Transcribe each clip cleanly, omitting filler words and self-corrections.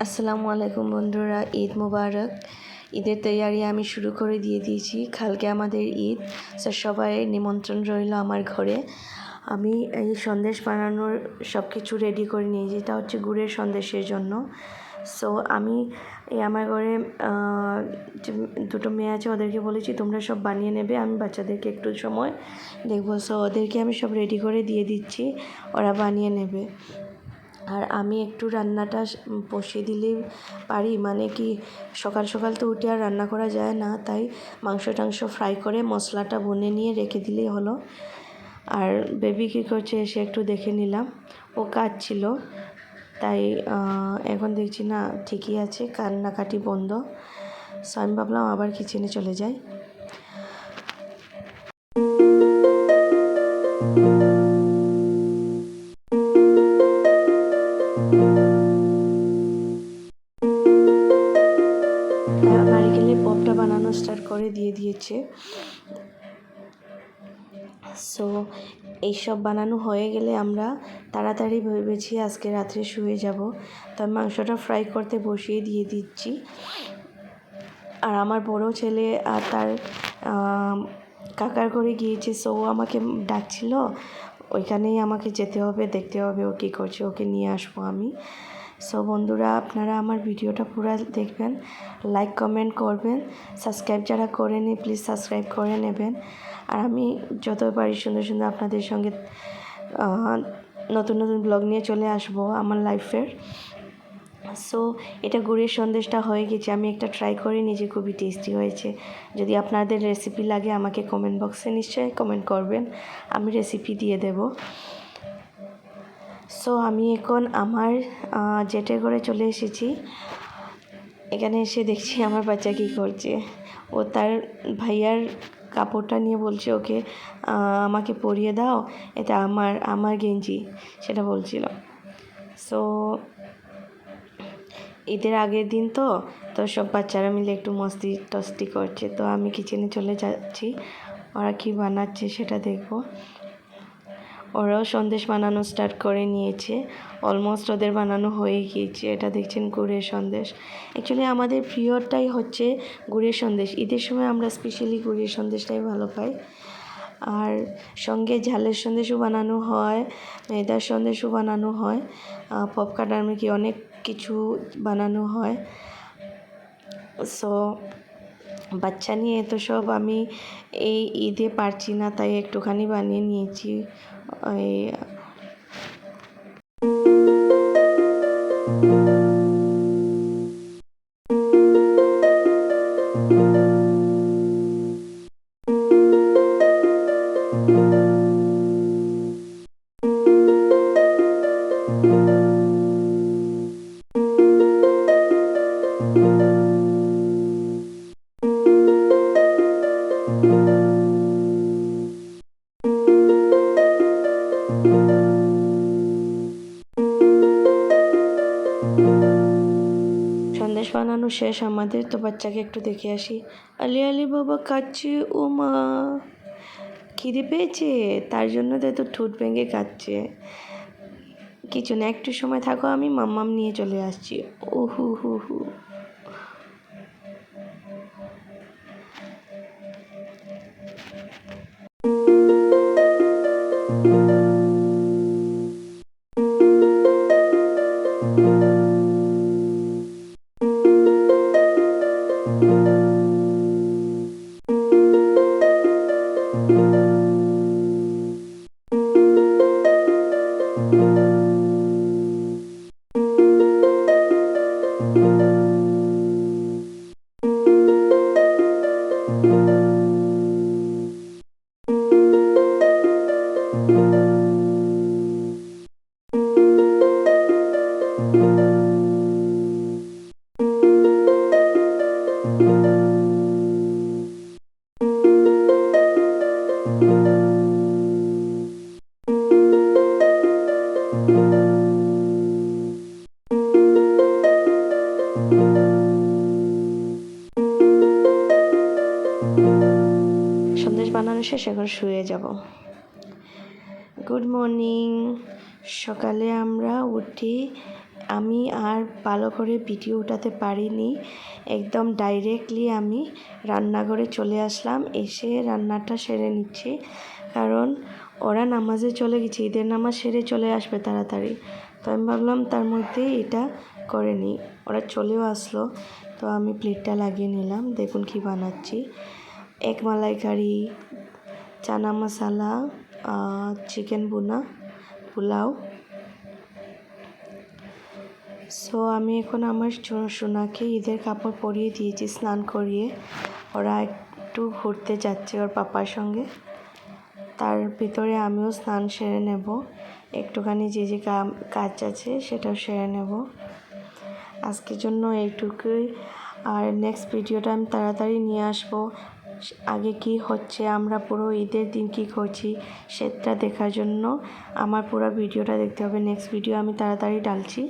আসসালামু আলাইকুম বন্ধুরা, ঈদ মুবারক। ঈদের তৈয়ারি আমি শুরু করে দিয়েছি। কালকে আমাদের ঈদ, সবাই নিমন্ত্রণ রইল আমার ঘরে। আমি এই সন্দেশ বানানোর সব কিছু রেডি করে নিয়েছি। এটা হচ্ছে গুড়ের সন্দেশের জন্য। সো আমি আমার ঘরে দুটো মেয়ে আছে, ওদেরকে বলেছি তোমরা সব বানিয়ে নেবে, আমি বাচ্চাদেরকে একটু সময় দেখবো। সো ওদেরকে আমি সব রেডি করে দিয়ে দিচ্ছি, ওরা বানিয়ে নেবে। আর আমি একটু রান্নাটা বসিয়ে দিলেই পারি, মানে কি সকাল সকাল তো উঠে আর রান্না করা যায় না, তাই মাংস টাংস ফ্রাই করে মশলাটা বনে নিয়ে রেখে দিলেই হলো। আর বেবি কী করছে এসে একটু দেখে নিলাম, ও কাঁদছিল, তাই এখন দেখছি না ঠিকই আছে, কান্নাকাটি বন্ধ। সো আমি ভাবলাম আবার কিচেনে চলে যাই। নারিকেলের পপটা বানানো স্টার্ট করে দিয়েছে। সো এইসব বানানো হয়ে গেলে আমরা তাড়াতাড়ি ভেবেছি আজকে রাত্রে শুয়ে যাব। তার মাংসটা ফ্রাই করতে বসিয়ে দিয়ে দিচ্ছি। আর আমার বড় ছেলে আর তার কাকার করে গিয়েছে, সো আমাকে ডাকছিল, ওইখানেই আমাকে যেতে হবে, দেখতে হবে ও কী করছে, ওকে নিয়ে আসবো আমি। সো বন্ধুরা, আপনারা আমার ভিডিওটা পুরো দেখবেন, লাইক কমেন্ট করবেন, সাবস্ক্রাইব যারা করেনি প্লিজ সাবস্ক্রাইব করে নেবেন। আর আমি যত পারি সুন্দর সুন্দর আপনাদের সঙ্গে নতুন নতুন ব্লগ নিয়ে চলে আসব আমার লাইফের। সো এটা গুড়ের সন্দেশটা হয়ে গেছে, আমি একটা ট্রাই করে নিজে, খুবই টেস্টি হয়েছে। যদি আপনাদের রেসিপি লাগে আমাকে কমেন্ট বক্সে নিশ্চয়ই কমেন্ট করবেন, আমি রেসিপি দিয়ে দেব। সো আমি এখন আমার জেঠের ঘরে চলে এসেছি। এখানে এসে দেখছি আমার বাচ্চা কী করছে, ও তার ভাইয়ার কাপড়টা নিয়ে বলছে ওকে আমাকে পরিয়ে দাও, এটা আমার গেঞ্জি, সেটা বলছিল। সো ঈদের আগের দিন তো সব বাচ্চারা মিলে একটু মস্তি টস্তি করছে, তো আমি কিচেনে চলে যাচ্ছি, ওরা কী বানাচ্ছে সেটা দেখব। ওরাও সন্দেশ বানানো স্টার্ট করে নিয়েছে, অলমোস্ট ওদের বানানো হয়ে গিয়েছে। এটা দেখছেন গুড়ের সন্দেশ। অ্যাকচুয়ালি আমাদের প্রিয়টাই হচ্ছে গুড়ের সন্দেশ। ঈদের সময় আমরা স্পেশালি গুড়ের সন্দেশটাই ভালো পাই। আর সঙ্গে ঝালের সন্দেশও বানানো হয়, ময়দার সন্দেশও বানানো হয়, পপকর্ন আর কি অনেক কিছু বানানো হয়। সো বাচ্চা নিয়ে তো সব আমি এই ঈদে পারছি না, তাই একটুখানি বানিয়ে নিয়েছি। ওই সন্দেশ বানানো শেষ আমাদের, তো বাচ্চাকে একটু দেখে আসি। আলি আলি বাবা কাচ্ছে, ও মা খিদে পেয়েছে, তার জন্য তো এত ঠোঁট ভেঙে কাচ্ছে। কিছু না, একটু সময় থাকো, আমি মাম্মাম নিয়ে চলে আসছি। ও হু হু হু। সন্দেশ বানানো শেষ, এখন শুয়ে যাব। Good morning. সকালে আমরা উঠি আমি আর ভালো করে ভিডিও উঠাতে পারিনি, একদম ডাইরেক্টলি আমি রান্নাঘরে চলে আসলাম, এসে রান্নাটা সেরে নিচ্ছি। কারণ ওরা নামাজে চলে গেছে, ঈদের নামাজ সেরে চলে আসবে তাড়াতাড়ি। তো আমি ভাবলাম তার মধ্যে এটা করে নিই, ওরা চলেও আসলো। তো আমি প্লেটটা লাগিয়ে নিলাম। দেখুন কি বানাচ্ছি, এক মালাইকারি, চানা মশলা, চিকেন বুনা, পোলাও। সো আমি এখন আমার সোনাকে ঈদের কাপড় পরিয়ে দিয়েছি, স্নান করিয়ে। ওরা একটু ঘুরতে যাচ্ছে ওর পাপার সঙ্গে, তার ভিতরে আমিও স্নান সেরে নেব, একটুখানি যে যে কাজ আছে সেটাও সেরে নেব। আজকের জন্য এইটুকুই, আর নেক্সট ভিডিওটা আমি তাড়াতাড়ি নিয়ে আসবো। আগে কি হচ্ছে, আমরা পুরো ঈদের দিন কি করছি সেটা দেখার জন্য আমার পুরো ভিডিওটা দেখতে হবে। নেক্সট ভিডিও আমি তাড়াতাড়ি ডালছি।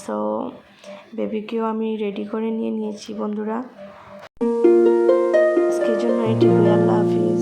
সো বেবিকেও আমি রেডি করে নিয়েছি বন্ধুরা। আজকের জন্য এটুকুই, আল্লাহ হাফিজ।